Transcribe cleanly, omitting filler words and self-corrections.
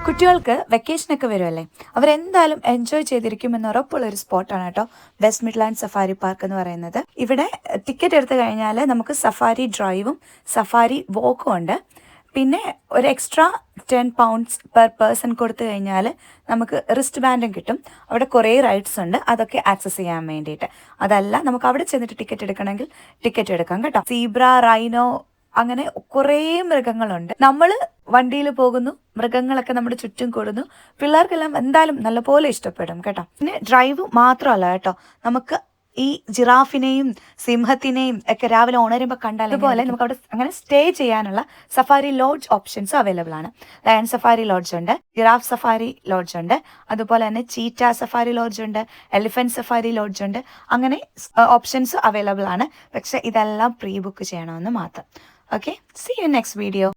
കുട്ടികൾക്ക് വെക്കേഷനൊക്കെ വരുമല്ലേ, അവരെന്തായാലും എൻജോയ് ചെയ്തിരിക്കുമെന്ന് ഉറപ്പുള്ള ഒരു സ്പോട്ടാണ് കേട്ടോ വെസ്റ്റ് മിഡ്ലാൻഡ് സഫാരി പാർക്ക് എന്ന് പറയുന്നത്. ഇവിടെ ടിക്കറ്റ് എടുത്തു കഴിഞ്ഞാൽ നമുക്ക് സഫാരി ഡ്രൈവും സഫാരി വോക്കും ഉണ്ട്. പിന്നെ ഒരു എക്സ്ട്രാ £10 പെർ പേഴ്സൺ കൊടുത്തു കഴിഞ്ഞാൽ നമുക്ക് റിസ്റ്റ് ബാൻഡും കിട്ടും. അവിടെ കുറേ റൈഡ്സ് ഉണ്ട്, അതൊക്കെ ആക്സസ് ചെയ്യാൻ വേണ്ടിയിട്ട്. അതല്ല, നമുക്ക് അവിടെ ചെന്നിട്ട് ടിക്കറ്റ് എടുക്കണമെങ്കിൽ ടിക്കറ്റ് എടുക്കാം കേട്ടോ. സീബ്ര, റൈനോ, അങ്ങനെ കുറേ മൃഗങ്ങളുണ്ട്. നമ്മൾ വണ്ടിയിൽ പോകുന്നു, മൃഗങ്ങളൊക്കെ നമ്മുടെ ചുറ്റും കൂടുന്നു. പിള്ളേർക്കെല്ലാം എന്തായാലും നല്ലപോലെ ഇഷ്ടപ്പെടും കേട്ടോ. പിന്നെ ഡ്രൈവ് മാത്രമല്ല കേട്ടോ, നമുക്ക് ഈ ജിറാഫിനെയും സിംഹത്തിനെയും ഒക്കെ രാവിലെ ഉണരുമ്പോൾ കണ്ടാൽ അതുപോലെ നമുക്ക് അവിടെ അങ്ങനെ സ്റ്റേ ചെയ്യാനുള്ള സഫാരി ലോഡ്ജ് ഓപ്ഷൻസ് അവൈലബിൾ ആണ്. ലയൺ സഫാരി ലോഡ്ജ് ഉണ്ട്, ജിറാഫ് സഫാരി ലോഡ്ജ് ഉണ്ട്, അതുപോലെ തന്നെ ചീറ്റ സഫാരി ലോഡ്ജ് ഉണ്ട്, എലിഫന്റ് സഫാരി ലോഡ്ജ് ഉണ്ട്. അങ്ങനെ ഓപ്ഷൻസ് അവൈലബിൾ ആണ്. പക്ഷെ ഇതെല്ലാം പ്രീ ബുക്ക് ചെയ്യണമെന്ന് മാത്രം. Okay, see you next video.